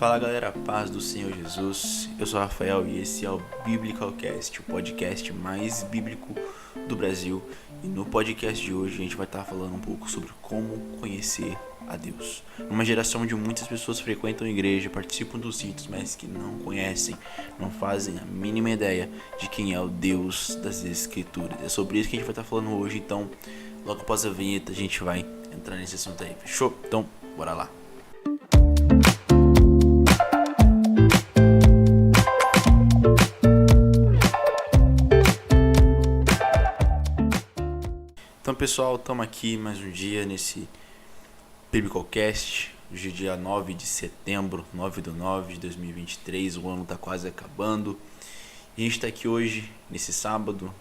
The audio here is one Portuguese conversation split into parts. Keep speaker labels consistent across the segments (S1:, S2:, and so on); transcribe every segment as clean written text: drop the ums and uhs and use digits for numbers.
S1: Fala galera, paz do Senhor Jesus, eu sou o Rafael e esse é o Biblicalcast, o podcast mais bíblico do Brasil. E no podcast de hoje a gente vai estar falando um pouco sobre como conhecer a Deus. Numa geração onde muitas pessoas frequentam a igreja, participam dos ritos, mas que não conhecem, não fazem a mínima ideia de quem é o Deus das Escrituras. É sobre isso que a gente vai estar falando hoje, então logo após a vinheta a gente vai entrar nesse assunto aí, fechou? Então, bora lá. Então pessoal, estamos aqui mais um dia nesse Biblicalcast, hoje é dia 9 de setembro, 9/9 de 2023, o ano está quase acabando. E a gente está aqui hoje, nesse sábado,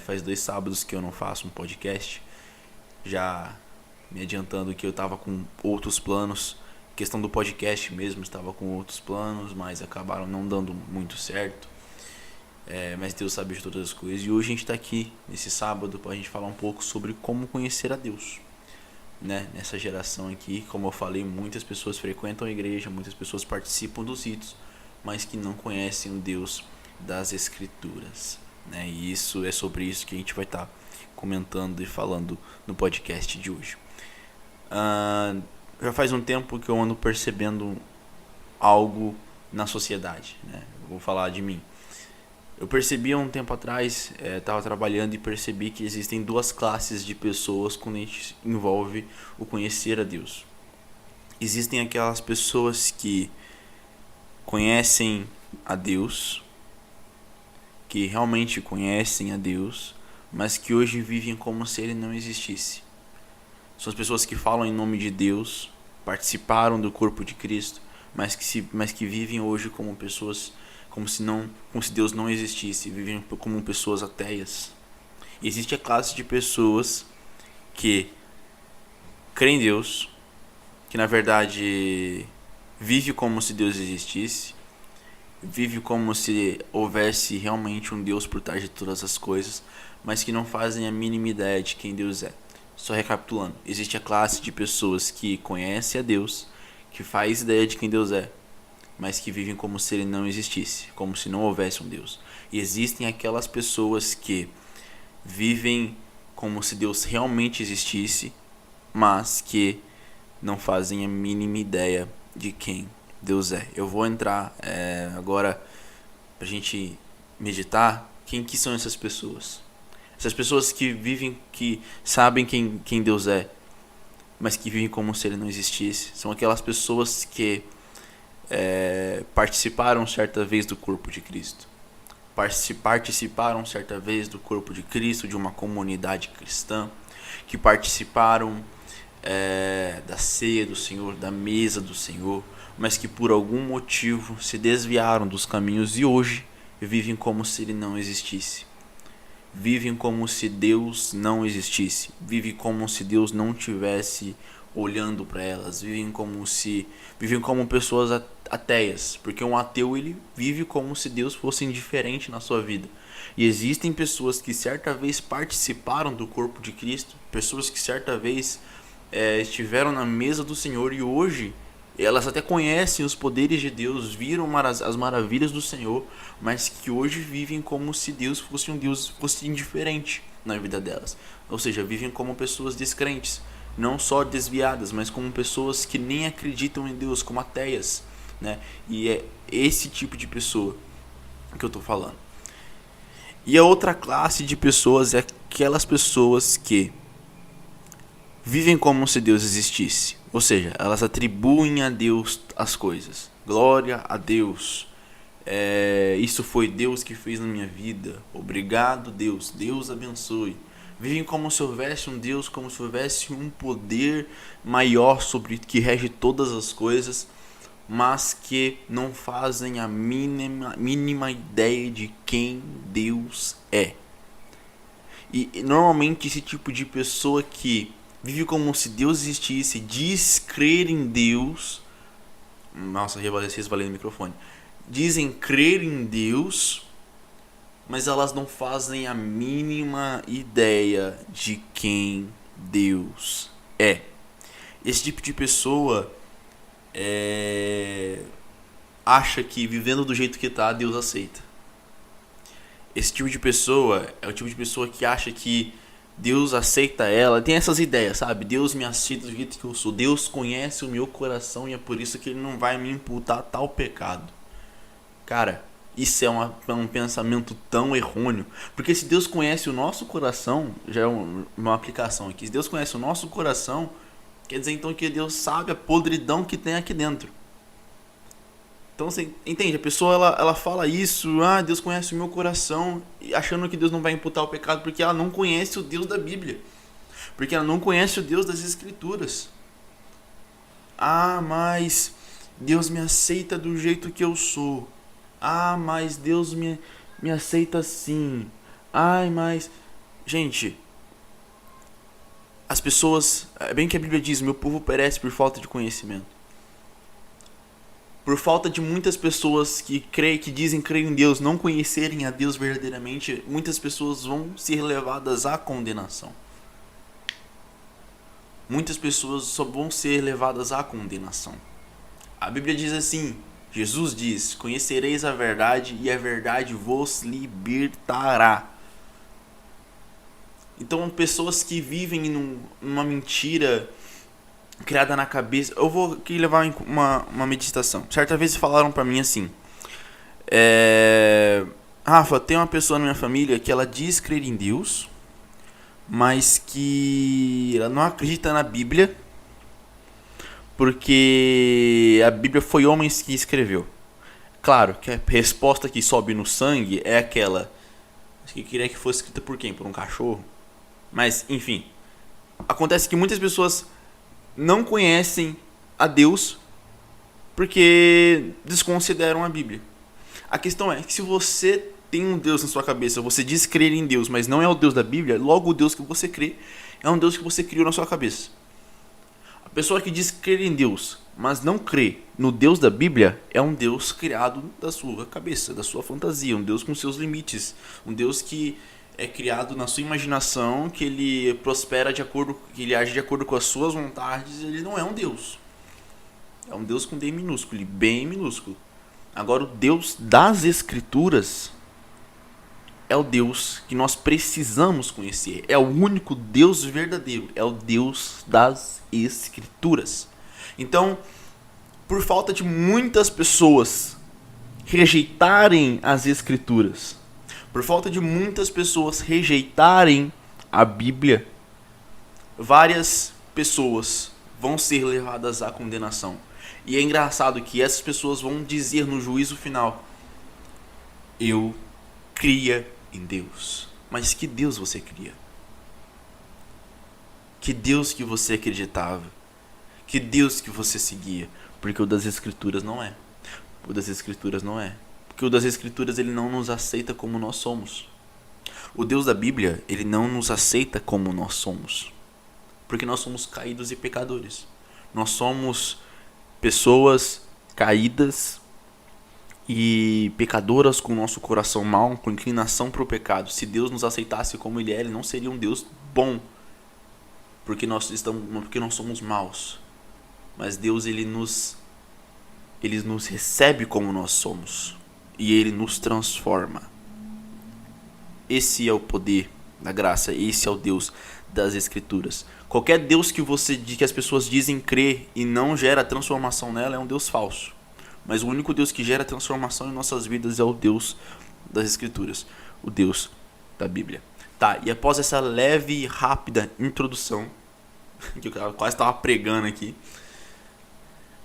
S1: faz 2 sábados que eu não faço um podcast, já me adiantando que eu estava com outros planos, questão do podcast mesmo, estava com outros planos, mas acabaram não dando muito certo. Mas Deus sabe de todas as coisas. E hoje a gente está aqui, nesse sábado, para a gente falar um pouco sobre como conhecer a Deus, né? Nessa geração aqui, como eu falei, muitas pessoas frequentam a igreja, muitas pessoas participam dos ritos, mas que não conhecem o Deus das Escrituras, né? E isso é sobre isso que a gente vai estar comentando e falando no podcast de hoje. Já faz um tempo que eu ando percebendo algo na sociedade, né? Eu vou falar de mim. Eu percebi há um tempo atrás, estava trabalhando e percebi que existem 2 classes de pessoas quando a gente envolve o conhecer a Deus. Existem aquelas pessoas que conhecem a Deus, que realmente conhecem a Deus, mas que hoje vivem como se Ele não existisse. São as pessoas que falam em nome de Deus, participaram do corpo de Cristo, mas que vivem hoje como pessoas como se Deus não existisse, vivem como pessoas ateias. E existe a classe de pessoas que creem em Deus, que na verdade vive como se Deus existisse, vive como se houvesse realmente um Deus por trás de todas as coisas, mas que não fazem a mínima ideia de quem Deus é. Só recapitulando, existe a classe de pessoas que conhecem a Deus, que faz ideia de quem Deus é, mas que vivem como se Ele não existisse, como se não houvesse um Deus. E existem aquelas pessoas que vivem como se Deus realmente existisse, mas que não fazem a mínima ideia de quem Deus é. Eu vou entrar agora pra gente meditar quem que são essas pessoas. Essas pessoas que vivem, que sabem quem Deus é, mas que vivem como se Ele não existisse. São aquelas pessoas que participaram certa vez do corpo de Cristo, participaram certa vez do corpo de Cristo, de uma comunidade cristã, que participaram da ceia do Senhor, da mesa do Senhor, mas que por algum motivo se desviaram dos caminhos e hoje vivem como se Ele não existisse. Vivem como se Deus não existisse, vivem como se Deus não tivesse olhando para elas, vivem como pessoas ateias, porque um ateu ele vive como se Deus fosse indiferente na sua vida. E existem pessoas que certa vez participaram do corpo de Cristo, pessoas que certa vez estiveram na mesa do Senhor e hoje elas até conhecem os poderes de Deus, viram as maravilhas do Senhor, mas que hoje vivem como se Deus fosse indiferente na vida delas. Ou seja, vivem como pessoas descrentes, não só desviadas, mas como pessoas que nem acreditam em Deus, como ateias, né? E é esse tipo de pessoa que eu estou falando. E a outra classe de pessoas é aquelas pessoas que vivem como se Deus existisse. Ou seja, elas atribuem a Deus as coisas. Glória a Deus. Isso foi Deus que fez na minha vida. Obrigado, Deus. Deus abençoe. Vivem como se houvesse um Deus, como se houvesse um poder maior sobre que rege todas as coisas, mas que não fazem a mínima ideia de quem Deus é. E normalmente esse tipo de pessoa que vive como se Deus existisse, diz crer em Deus. Nossa, resvalei no microfone. Dizem crer em Deus, mas elas não fazem a mínima ideia de quem Deus é. Esse tipo de pessoa acha que vivendo do jeito que tá, Deus aceita. Esse tipo de pessoa é o tipo de pessoa que acha que Deus aceita ela. Tem essas ideias, sabe? Deus me aceita do jeito que eu sou. Deus conhece o meu coração e é por isso que Ele não vai me imputar tal pecado. Cara, isso é um pensamento tão errôneo. Porque se Deus conhece o nosso coração, já é uma aplicação aqui. Se Deus conhece o nosso coração, quer dizer então que Deus sabe a podridão que tem aqui dentro. Então você entende, a pessoa ela fala isso, Deus conhece o meu coração, achando que Deus não vai imputar o pecado porque ela não conhece o Deus da Bíblia. Porque ela não conhece o Deus das Escrituras. Mas Deus me aceita do jeito que eu sou. Mas Deus me aceita assim. Mas... Gente, as pessoas... É bem que a Bíblia diz, meu povo perece por falta de conhecimento. Por falta de muitas pessoas que dizem crer em Deus, não conhecerem a Deus verdadeiramente, muitas pessoas vão ser levadas à condenação. Muitas pessoas só vão ser levadas à condenação. A Bíblia diz assim, Jesus diz, conhecereis a verdade e a verdade vos libertará. Então, pessoas que vivem numa mentira criada na cabeça. Eu vou aqui levar uma meditação. Certa vez falaram pra mim assim, Rafa, tem uma pessoa na minha família que ela diz crer em Deus, mas que ela não acredita na Bíblia, porque a Bíblia foi homens que escreveu. Claro que a resposta que sobe no sangue é aquela que queria que fosse escrita por quem? Por um cachorro? Mas, enfim, acontece que muitas pessoas não conhecem a Deus porque desconsideram a Bíblia. A questão é que se você tem um Deus na sua cabeça, você diz crer em Deus, mas não é o Deus da Bíblia, logo o Deus que você crê é um Deus que você criou na sua cabeça. A pessoa que diz crer em Deus, mas não crê no Deus da Bíblia, é um Deus criado da sua cabeça, da sua fantasia, um Deus com seus limites, um Deus que é criado na sua imaginação, que ele prospera de acordo, que ele age de acordo com as suas vontades. Ele não é um Deus. É um Deus com D minúsculo, bem minúsculo. Agora, o Deus das Escrituras é o Deus que nós precisamos conhecer. É o único Deus verdadeiro. É o Deus das Escrituras. Então, por falta de muitas pessoas rejeitarem as Escrituras, por falta de muitas pessoas rejeitarem a Bíblia, várias pessoas vão ser levadas à condenação. E é engraçado que essas pessoas vão dizer no juízo final: eu cria em Deus. Mas que Deus você cria? Que Deus que você acreditava? Que Deus que você seguia? Porque o das Escrituras não é. O das Escrituras não é. Porque o das Escrituras ele não nos aceita como nós somos. O Deus da Bíblia, ele não nos aceita como nós somos. Porque nós somos caídos e pecadores. Nós somos pessoas caídas e pecadoras com o nosso coração mau, com inclinação para o pecado. Se Deus nos aceitasse como Ele é, Ele não seria um Deus bom. Porque nós somos maus. Mas Deus, Ele nos recebe como nós somos. E Ele nos transforma. Esse é o poder da graça. Esse é o Deus das Escrituras. Qualquer Deus que as pessoas dizem crer e não gera transformação nela é um Deus falso. Mas o único Deus que gera transformação em nossas vidas é o Deus das Escrituras. O Deus da Bíblia. Tá, e após essa leve e rápida introdução, que eu quase estava pregando aqui,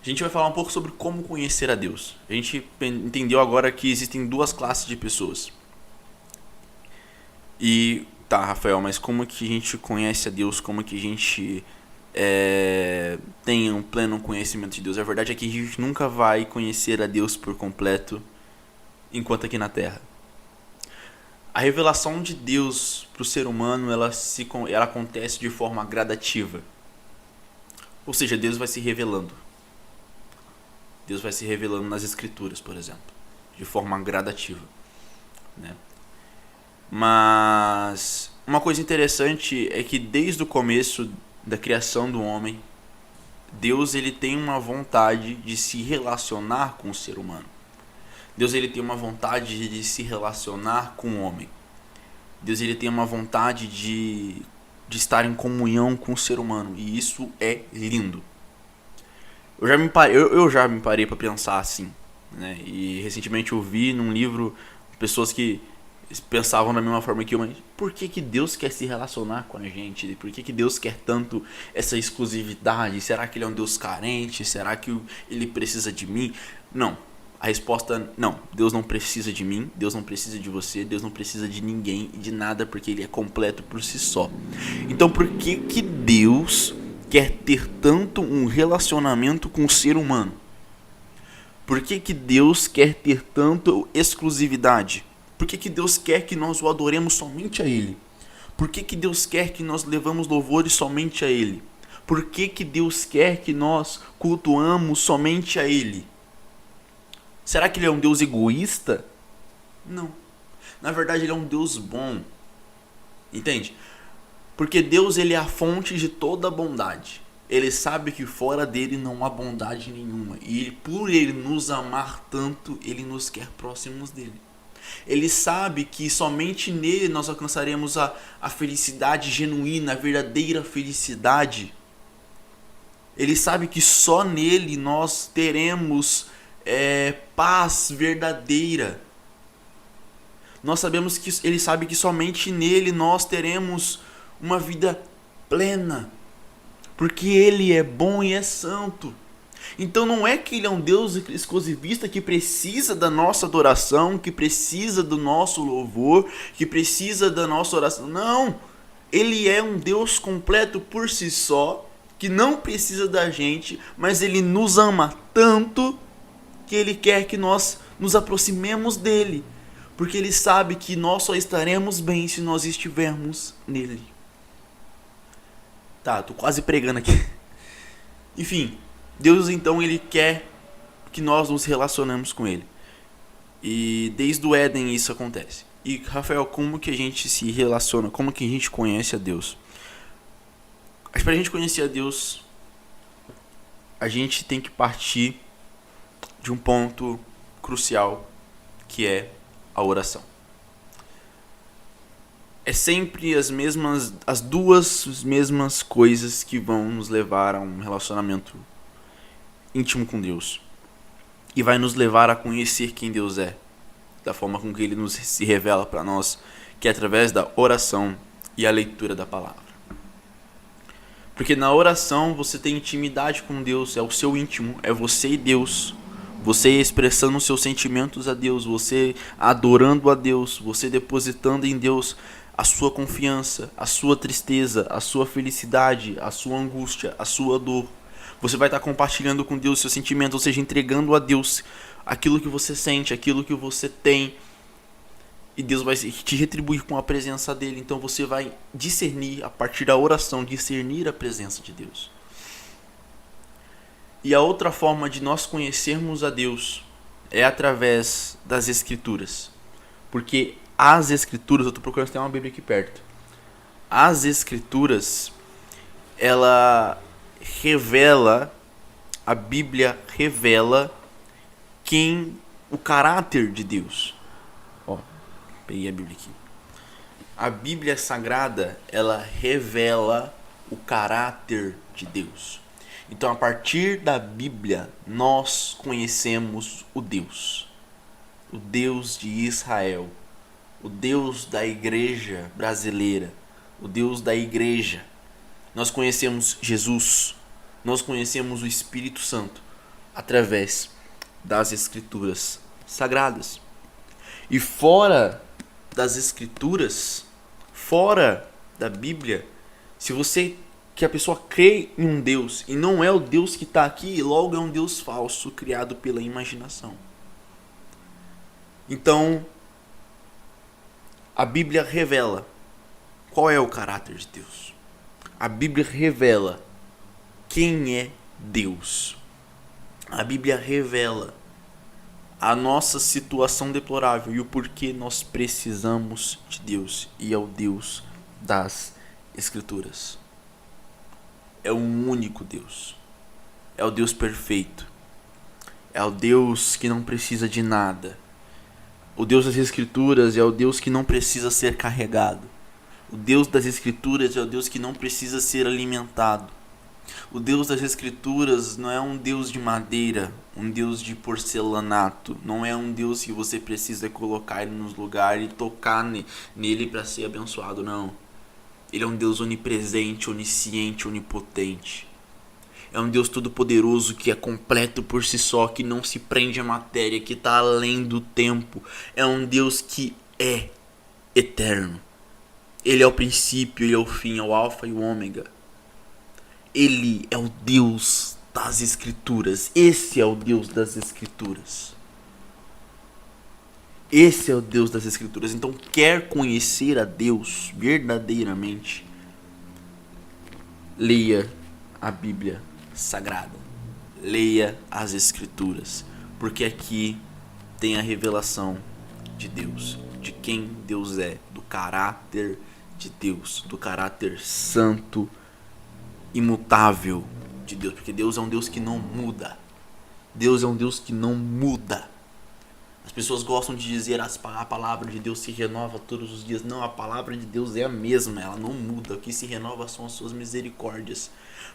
S1: a gente vai falar um pouco sobre como conhecer a Deus. A gente entendeu agora que existem duas classes de pessoas. E tá, Rafael, mas como que a gente conhece a Deus? Como que a gente tem um pleno conhecimento de Deus? A verdade é que a gente nunca vai conhecer a Deus por completo enquanto aqui na Terra. A revelação de Deus para o ser humano ela acontece de forma gradativa. Ou seja, Deus vai se revelando. Deus vai se revelando nas Escrituras, por exemplo, de forma gradativa, né? Mas uma coisa interessante é que desde o começo da criação do homem, Deus ele tem uma vontade de se relacionar com o ser humano. Deus ele tem uma vontade de se relacionar com o homem. Deus ele tem uma vontade de estar em comunhão com o ser humano. E isso é lindo. Eu já me parei para pensar assim, né? E recentemente eu vi num livro pessoas que pensavam da mesma forma que eu, mas por que Deus quer se relacionar com a gente? Por que Deus quer tanto essa exclusividade? Será que ele é um Deus carente? Será que ele precisa de mim? Não. A resposta, não. Deus não precisa de mim, Deus não precisa de você, Deus não precisa de ninguém e de nada, porque ele é completo por si só. Então por que Deus quer ter tanto um relacionamento com o ser humano? Por que Deus quer ter tanto exclusividade? Por que Deus quer que nós o adoremos somente a Ele? Por que Deus quer que nós levamos louvores somente a Ele? Por que Deus quer que nós cultuamos somente a Ele? Será que Ele é um Deus egoísta? Não. Na verdade, Ele é um Deus bom. Entende? Porque Deus ele é a fonte de toda bondade. Ele sabe que fora dele não há bondade nenhuma. E por ele nos amar tanto, ele nos quer próximos dele. Ele sabe que somente nele nós alcançaremos a felicidade genuína, a verdadeira felicidade. Ele sabe que só nele nós teremos paz verdadeira. Nós sabemos que ele sabe que somente nele nós teremos uma vida plena, porque ele é bom e é santo. Então não é que ele é um Deus exclusivista que precisa da nossa adoração, que precisa do nosso louvor, que precisa da nossa oração. Não, ele é um Deus completo por si só, que não precisa da gente, mas ele nos ama tanto que ele quer que nós nos aproximemos dele, porque ele sabe que nós só estaremos bem se nós estivermos nele. Tá, tô quase pregando aqui. Enfim, Deus então ele quer que nós nos relacionemos com ele. E desde o Éden isso acontece. E Rafael, como que a gente se relaciona? Como que a gente conhece a Deus? Acho que pra gente conhecer a Deus, a gente tem que partir de um ponto crucial, que é a oração. É sempre as duas mesmas coisas que vão nos levar a um relacionamento íntimo com Deus. E vai nos levar a conhecer quem Deus é, da forma com que ele se revela para nós, que é através da oração e a leitura da palavra. Porque na oração você tem intimidade com Deus, é o seu íntimo, é você e Deus. Você expressando os seus sentimentos a Deus, você adorando a Deus, você depositando em Deus a sua confiança, a sua tristeza, a sua felicidade, a sua angústia, a sua dor. Você vai estar compartilhando com Deus seus sentimentos, ou seja, entregando a Deus aquilo que você sente, aquilo que você tem. E Deus vai te retribuir com a presença dele. Então você vai discernir, a partir da oração, discernir a presença de Deus. E a outra forma de nós conhecermos a Deus é através das Escrituras. Porque as Escrituras, eu estou procurando se tem uma Bíblia aqui perto. As Escrituras, a Bíblia revela o caráter de Deus. Ó, peguei a Bíblia aqui. A Bíblia Sagrada, ela revela o caráter de Deus. Então, a partir da Bíblia, nós conhecemos o Deus de Israel, o Deus da igreja brasileira, o Deus da igreja. Nós conhecemos Jesus, nós conhecemos o Espírito Santo através das Escrituras Sagradas. E fora das Escrituras, fora da Bíblia, se você que a pessoa crê em um Deus e não é o Deus que está aqui, logo é um Deus falso criado pela imaginação. Então, a Bíblia revela qual é o caráter de Deus. A Bíblia revela quem é Deus. A Bíblia revela a nossa situação deplorável e o porquê nós precisamos de Deus. E é o Deus das Escrituras. É um único Deus. é o Deus perfeito. É o Deus que não precisa de nada. O Deus das Escrituras é o Deus que não precisa ser carregado. O Deus das Escrituras é o Deus que não precisa ser alimentado. O Deus das Escrituras não é um Deus de madeira, um Deus de porcelanato. Não é um Deus que você precisa colocar ele nos lugares e tocar nele para ser abençoado, não. Ele é um Deus onipresente, onisciente, onipotente. É um Deus todo-poderoso que é completo por si só, que não se prende à matéria, que está além do tempo. É um Deus que é eterno. Ele é o princípio, ele é o fim, é o alfa e o ômega. Ele é o Deus das Escrituras. Esse é o Deus das Escrituras. Esse é o Deus das Escrituras. Então, quer conhecer a Deus verdadeiramente, leia a Bíblia Sagrada. Leia as Escrituras. Porque aqui tem a revelação de Deus. De quem Deus é. Do caráter de Deus. Do caráter santo, imutável de Deus. Porque Deus é um Deus que não muda. Deus é um Deus que não muda. As pessoas gostam de dizer a palavra de Deus se renova todos os dias. Não, a palavra de Deus é a mesma, ela não muda. O que se renova são as suas misericórdias.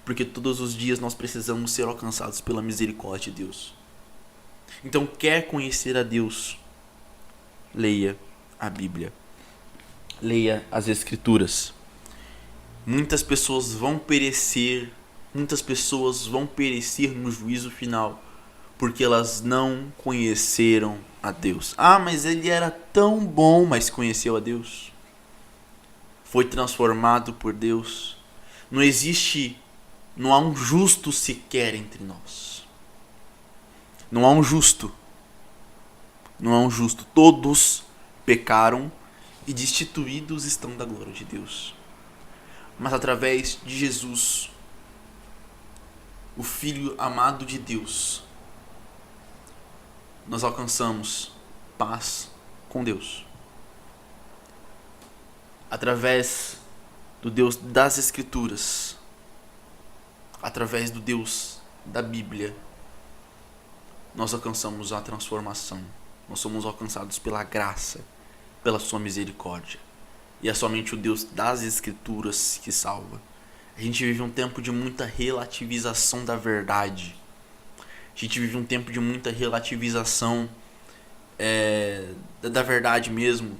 S1: Porque todos os dias nós precisamos ser alcançados pela misericórdia de Deus. Então, quer conhecer a Deus? Leia a Bíblia. Leia as Escrituras. Muitas pessoas vão perecer. Muitas pessoas vão perecer no juízo final. Porque elas não conheceram a Deus. Ah, mas ele era tão bom, mas conheceu a Deus. Foi transformado por Deus. Não há um justo sequer entre nós. Não há um justo. Não há um justo. Todos pecaram e destituídos estão da glória de Deus. Mas através de Jesus, o Filho amado de Deus, nós alcançamos paz com Deus. Através do Deus das Escrituras, através do Deus da Bíblia, nós alcançamos a transformação. Nós somos alcançados pela graça, pela sua misericórdia. E é somente o Deus das Escrituras que salva. A gente vive um tempo de muita relativização da verdade. A gente vive um tempo de muita relativização da verdade mesmo.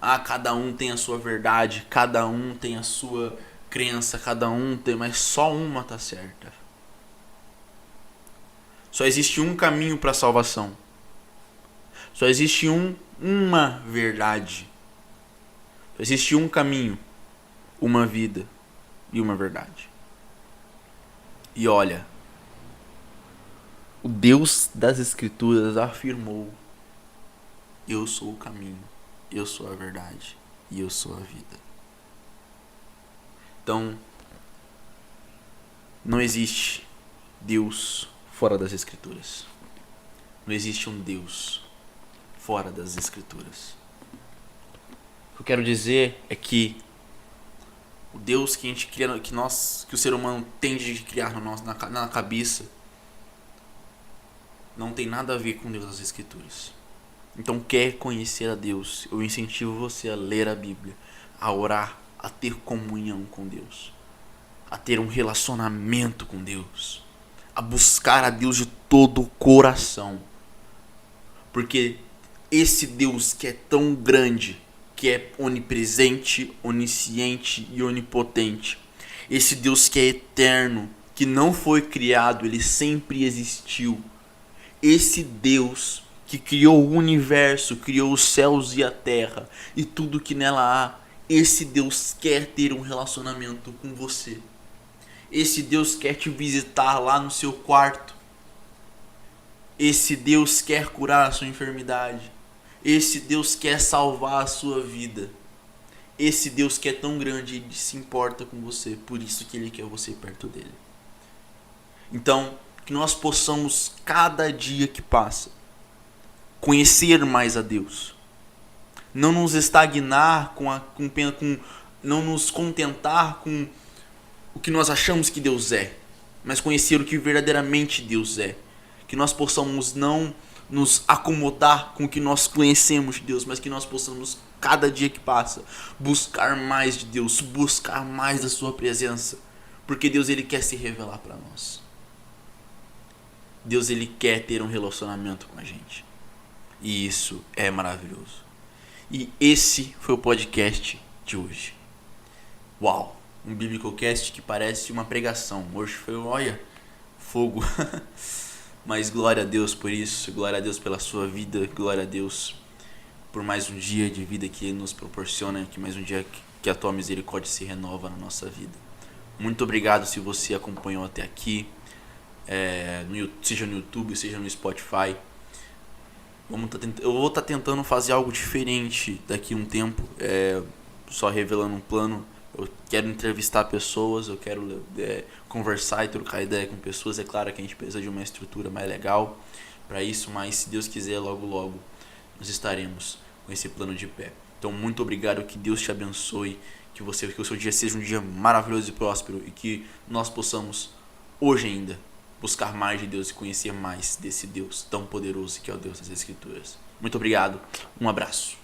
S1: Ah, cada um tem a sua verdade, cada um tem a sua crença, cada um tem, mas só uma tá certa. Só existe um caminho para a salvação. Só existe uma verdade. Só existe um caminho, uma vida e uma verdade. E olha, o Deus das Escrituras afirmou: eu sou o caminho, eu sou a verdade e eu sou a vida. Então, não existe Deus fora das Escrituras. Não existe um Deus fora das Escrituras. O que eu quero dizer é que o Deus que a gente cria, que o ser humano tende a criar na cabeça, não tem nada a ver com Deus das Escrituras. Então, quer conhecer a Deus, eu incentivo você a ler a Bíblia, a orar, a ter comunhão com Deus, a ter um relacionamento com Deus, a buscar a Deus de todo o coração. Porque esse Deus que é tão grande, que é onipresente, onisciente e onipotente, esse Deus que é eterno, que não foi criado, ele sempre existiu, esse Deus que criou o universo, criou os céus e a terra e tudo que nela há, esse Deus quer ter um relacionamento com você. Esse Deus quer te visitar lá no seu quarto. Esse Deus quer curar a sua enfermidade. Esse Deus quer salvar a sua vida. Esse Deus que é tão grande, ele se importa com você, por isso que ele quer você perto dele. Então, que nós possamos, cada dia que passa, conhecer mais a Deus. Não nos estagnar não nos contentar com o que nós achamos que Deus é. mas conhecer o que verdadeiramente Deus é. Que nós possamos não nos acomodar com o que nós conhecemos de Deus, mas que nós possamos, cada dia que passa, buscar mais de Deus, buscar mais da sua presença, porque Deus, ele quer se revelar para nós. Deus, ele quer ter um relacionamento com a gente, e isso é maravilhoso. E esse foi o podcast de hoje. Uau, um Biblicocast que parece uma pregação. Hoje foi, olha, fogo. Mas glória a Deus por isso, glória a Deus pela sua vida, glória a Deus por mais um dia de vida que Ele nos proporciona, que mais um dia que a tua misericórdia se renova na nossa vida. Muito obrigado se você acompanhou até aqui, seja no YouTube, seja no Spotify. Eu vou estar tentando fazer algo diferente daqui a um tempo, só revelando um plano. Eu quero entrevistar pessoas, eu quero conversar e trocar ideia com pessoas. É claro que a gente precisa de uma estrutura mais legal para isso, mas se Deus quiser, logo logo nós estaremos com esse plano de pé. Então, muito obrigado, que Deus te abençoe, que o seu dia seja um dia maravilhoso e próspero, e que nós possamos, hoje ainda, buscar mais de Deus e conhecer mais desse Deus tão poderoso que é o Deus das Escrituras. Muito obrigado, um abraço.